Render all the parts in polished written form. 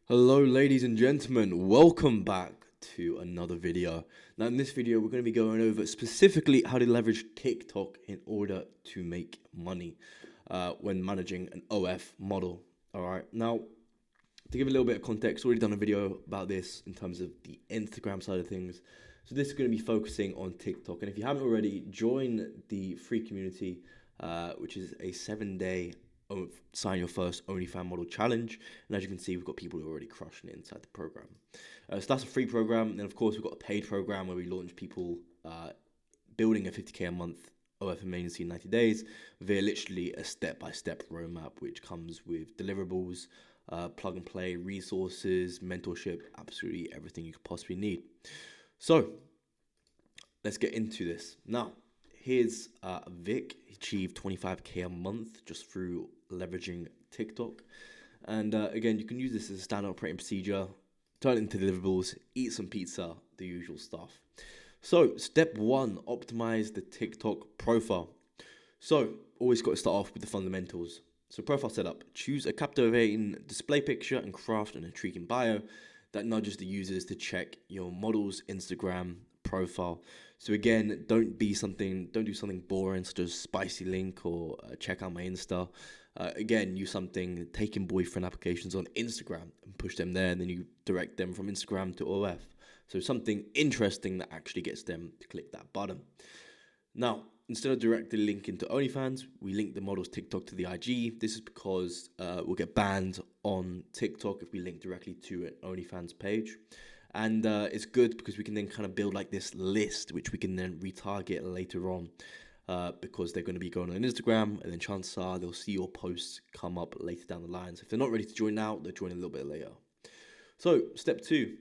Hello ladies and gentlemen, welcome back to another video. Now in this video we're going to be going over specifically how to leverage TikTok in order to make money when managing an OF model. Alright, now to give a little bit of context, already done a video about this in terms of the Instagram side of things. So this is going to be focusing on TikTok, and if you haven't already, join the free community which is a 7-day sign your first OnlyFans model challenge. And as you can see, we've got people who are already crushing it inside the program. So that's a free program. And of course, we've got a paid program where we launch people building a 50k a month OF emergency in 90 days via literally a step-by-step roadmap, which comes with deliverables, plug and play, resources, mentorship, absolutely everything you could possibly need. So let's get into this. Now, here's Vic. He achieved 25k a month just through leveraging TikTok. And again, you can use this as a standard operating procedure, turn it into deliverables, eat some pizza, the usual stuff. So step one, optimize the TikTok profile. So always got to start off with the fundamentals. So profile setup, choose a captivating display picture and craft an intriguing bio that nudges the users to check your model's Instagram profile. So again, don't do something boring such as spicy link or check out my Insta. Again, use something, taking boyfriend applications on Instagram and push them there, and then you direct them from Instagram to OF. So something interesting that actually gets them to click that button. Now, instead of directly linking to OnlyFans, we link the model's TikTok to the IG. This is because we'll get banned on TikTok if we link directly to an OnlyFans page. And it's good because we can then kind of build like this list, which we can then retarget later on because they're going to be going on Instagram, and then chances are they'll see your posts come up later down the line. So if they're not ready to join now, they'll join a little bit later. So step two,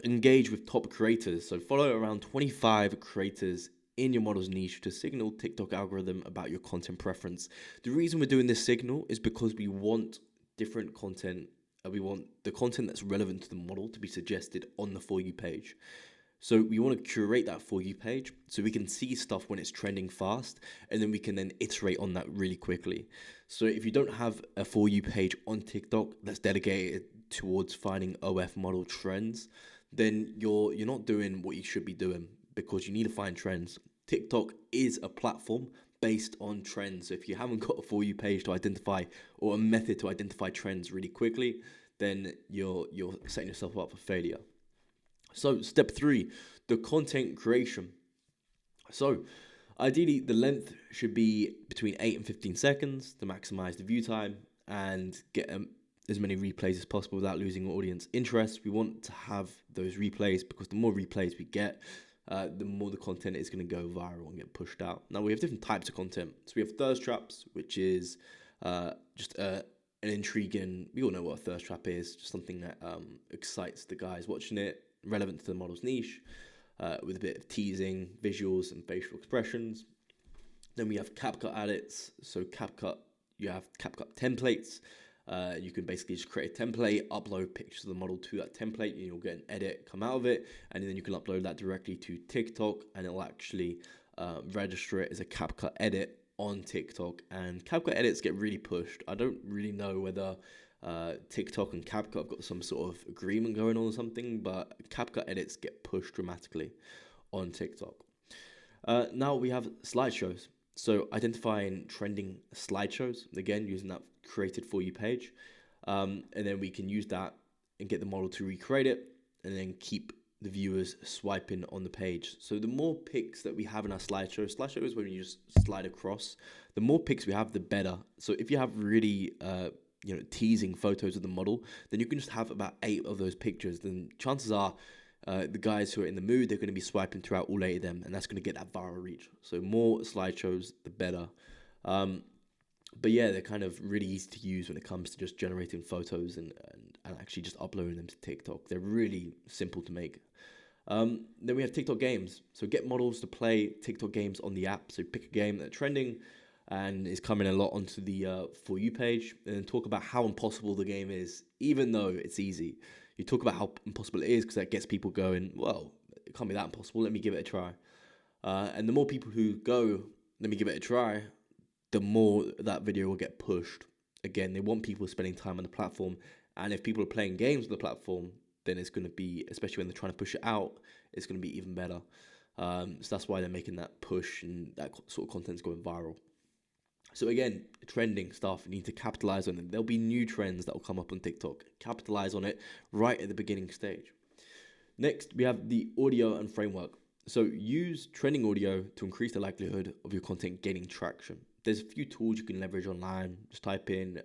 engage with top creators. So follow around 25 creators in your model's niche to signal TikTok algorithm about your content preference. The reason we're doing this signal is because we want different content. We want the content that's relevant to the model to be suggested on the For You page. So we want to curate that For You page so we can see stuff when it's trending fast, and then we can then iterate on that really quickly. So if you don't have a For You page on TikTok that's dedicated towards finding OF model trends, then you're not doing what you should be doing, because you need to find trends. TikTok is a platform based on trends. So if you haven't got a For You page to identify, or a method to identify trends really quickly, then you're setting yourself up for failure. So step three, the content creation. So ideally the length should be between 8 and 15 seconds to maximize the view time and get as many replays as possible without losing audience interest. We want to have those replays because the more replays we get, the more the content is going to go viral and get pushed out. Now we have different types of content. So we have thirst traps, which is just an intriguing, we all know what a thirst trap is, just something that excites the guys watching it, relevant to the model's niche, with a bit of teasing, visuals and facial expressions. Then we have CapCut edits. So CapCut, you have CapCut templates. You can basically just create a template, upload pictures of the model to that template, and you'll get an edit come out of it, and then you can upload that directly to TikTok, and it'll actually register it as a CapCut edit on TikTok. And CapCut edits get really pushed. I don't really know whether TikTok and CapCut have got some sort of agreement going on or something, but CapCut edits get pushed dramatically on TikTok. Now we have slideshows. So identifying trending slideshows, again, using that created For You page. And then we can use that and get the model to recreate it, and then keep the viewers swiping on the page. So the more pics that we have in our slideshow is when you just slide across, the more pics we have, the better. So if you have really teasing photos of the model, then you can just have about 8 of those pictures. Then chances are the guys who are in the mood, they're going to be swiping throughout all 8 of them, and that's going to get that viral reach. So more slideshows, the better. But yeah, they're kind of really easy to use when it comes to just generating photos and actually just uploading them to TikTok. They're really simple to make. Then we have TikTok games. So get models to play TikTok games on the app. So pick a game that's trending and is coming a lot onto the For You page, and then talk about how impossible the game is, even though it's easy. You talk about how impossible it is because that gets people going, well, it can't be that impossible, let me give it a try. And the more people who go, let me give it a try, the more that video will get pushed. Again, they want people spending time on the platform And if people are playing games on the platform, then it's going to be, especially when they're trying to push it out, it's going to be even better. So that's why they're making that push, and that sort of content's going viral. So again, trending stuff, you need to capitalize on it. There'll be new trends that will come up on TikTok. Capitalize on it right at the beginning stage. Next, we have the audio and framework. So use trending audio to increase the likelihood of your content gaining traction. There's a few tools you can leverage online. Just type in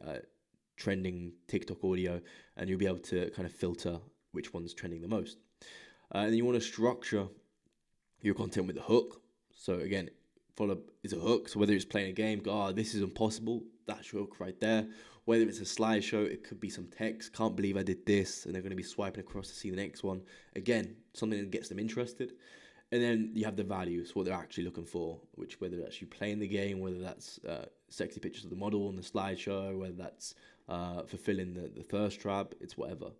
trending TikTok audio, and you'll be able to kind of filter which one's trending the most. And then you want to structure your content with a hook. So again, follow is a hook. So whether it's playing a game, this is impossible, that's your hook right there. Whether it's a slideshow, it could be some text, can't believe I did this, and they're going to be swiping across to see the next one. Again, something that gets them interested. And then you have the values, what they're actually looking for, which whether that's you playing the game, whether that's sexy pictures of the model on the slideshow, whether that's fulfilling the thirst trap, it's whatever.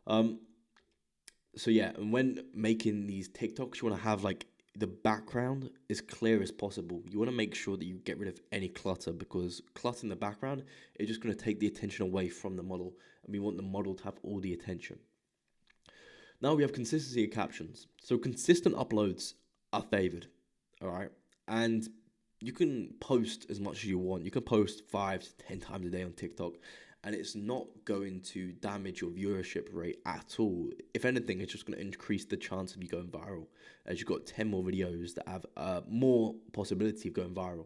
So yeah, and when making these TikToks, you want to have like the background as clear as possible. You want to make sure that you get rid of any clutter, because clutter in the background is just going to take the attention away from the model, and we want the model to have all the attention. Now we have consistency of captions. So consistent uploads are favored, all right? And you can post as much as you want. You can post 5 to 10 times a day on TikTok, and it's not going to damage your viewership rate at all. If anything, it's just going to increase the chance of you going viral, as you've got 10 more videos that have more possibility of going viral.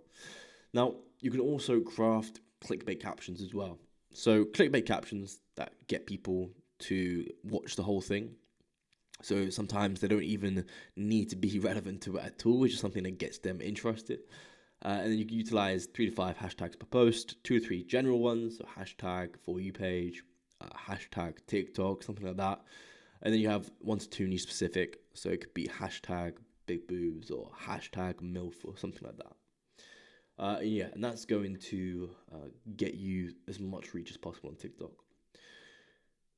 Now, you can also craft clickbait captions as well. So clickbait captions that get people to watch the whole thing. So sometimes they don't even need to be relevant to it at all, which is something that gets them interested. And then you can utilize 3 to 5 hashtags per post, 2 to 3 general ones, so hashtag for you page, hashtag TikTok, something like that. And then you have 1 to 2 niche specific, so it could be hashtag big boobs or hashtag MILF or something like that. Yeah, and that's going to get you as much reach as possible on TikTok.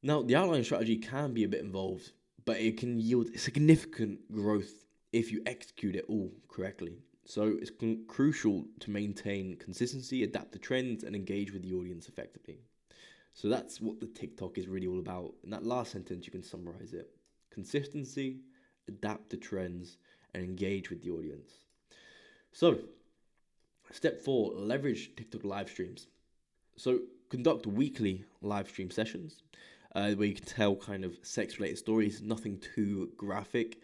Now, the outline strategy can be a bit involved, but it can yield significant growth if you execute it all correctly. So it's crucial to maintain consistency, adapt to trends, and engage with the audience effectively. So that's what the TikTok is really all about. In that last sentence, you can summarize it. Consistency, adapt to trends, and engage with the audience. So step 4, leverage TikTok live streams. So conduct weekly live stream sessions where you can tell kind of sex-related stories, nothing too graphic.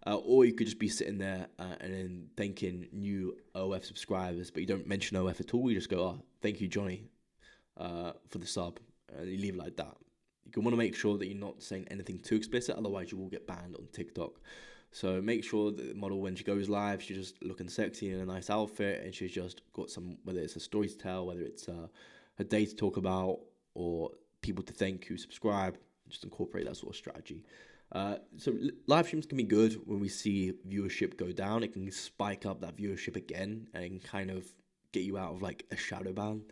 Or you could just be sitting there and then thanking new OF subscribers, but you don't mention OF at all. You just go, thank you, Johnny, for the sub. And you leave it like that. You want to make sure that you're not saying anything too explicit, otherwise you will get banned on TikTok. So make sure that the model, when she goes live, she's just looking sexy in a nice outfit, and she's just got some, whether it's a story to tell, whether it's her day to talk about, or people to thank who subscribe. Just incorporate that sort of strategy. So live streams can be good when we see viewership go down. It can spike up that viewership again and kind of get you out of like a shadow ban.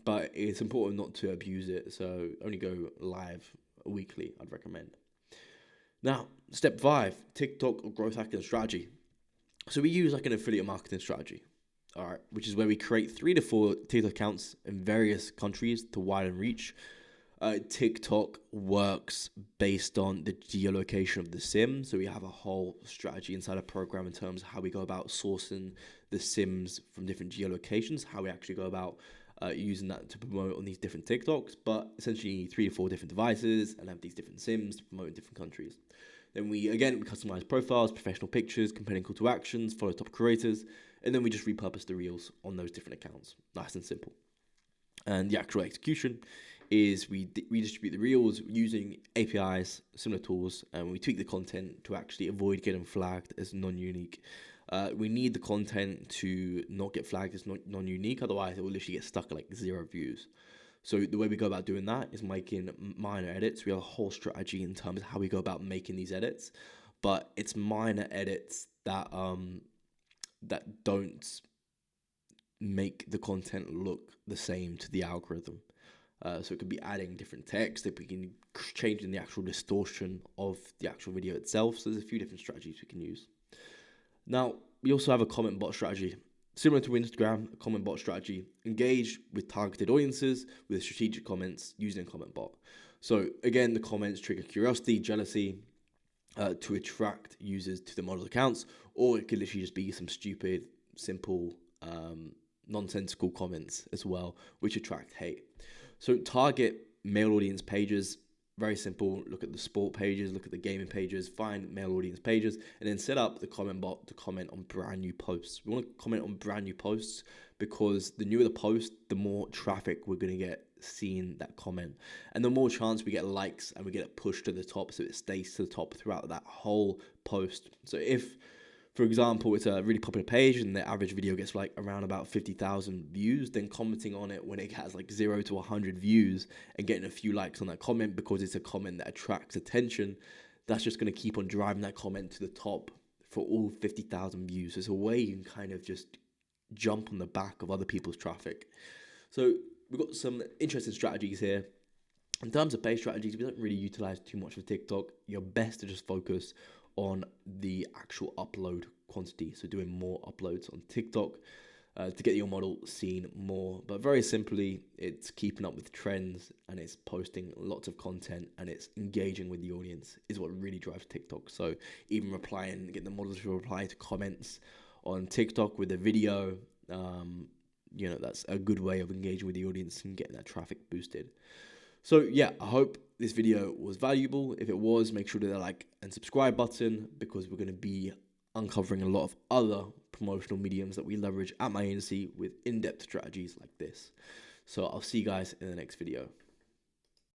But it's important not to abuse it. So only go live weekly, I'd recommend. Now, step 5, TikTok growth hacking strategy. So we use like an affiliate marketing strategy, all right, which is where we create 3 to 4 TikTok accounts in various countries to widen reach. TikTok works based on the geolocation of the sim. So we have a whole strategy inside a program in terms of how we go about sourcing the sims from different geolocations, how we actually go about using that to promote on these different TikToks, but essentially 3 to 4 different devices and have these different sims to promote in different countries. Then we customize profiles, professional pictures, compelling call to actions, follow top creators, and then we just repurpose the reels on those different accounts. Nice and simple. And the actual execution is we distribute the reels using APIs, similar tools, and we tweak the content to actually avoid getting flagged as non-unique. We need the content to not get flagged as non-unique, otherwise it will literally get stuck at like 0 views. So the way we go about doing that is making minor edits. We have a whole strategy in terms of how we go about making these edits, but it's minor edits that that don't make the content look the same to the algorithm. So it could be adding different text, if we can changing the actual distortion of the actual video itself. So there's a few different strategies we can use. Now, we also have a comment bot strategy. Similar to Instagram, a comment bot strategy, engage with targeted audiences with strategic comments using a comment bot. So again, the comments trigger curiosity, jealousy, to attract users to the model's accounts, or it could literally just be some stupid, simple, nonsensical comments as well, which attract hate. So target male audience pages. Very simple. Look at the sport pages, look at the gaming pages, find male audience pages, and then set up the comment bot to comment on brand new posts. We want to comment on brand new posts because the newer the post, the more traffic we're going to get seeing that comment, and the more chance we get likes and we get it pushed to the top, so it stays to the top throughout that whole post. So if, for example, it's a really popular page and the average video gets like around about 50,000 views, then commenting on it when it has like 0 to 100 views and getting a few likes on that comment because it's a comment that attracts attention, that's just going to keep on driving that comment to the top for all 50,000 views. There's a way you can kind of just jump on the back of other people's traffic. So we've got some interesting strategies here. In terms of paid strategies, we don't really utilize too much of TikTok. You're best to just focus on the actual upload quantity, so doing more uploads on TikTok to get your model seen more. But very simply, it's keeping up with trends and it's posting lots of content and it's engaging with the audience is what really drives TikTok. So even replying, getting the models to reply to comments on TikTok with a video, that's a good way of engaging with the audience and getting that traffic boosted. So yeah, I hope this video was valuable. If it was, make sure to hit the like and subscribe button because we're going to be uncovering a lot of other promotional mediums that we leverage at my agency with in-depth strategies like this. So I'll see you guys in the next video.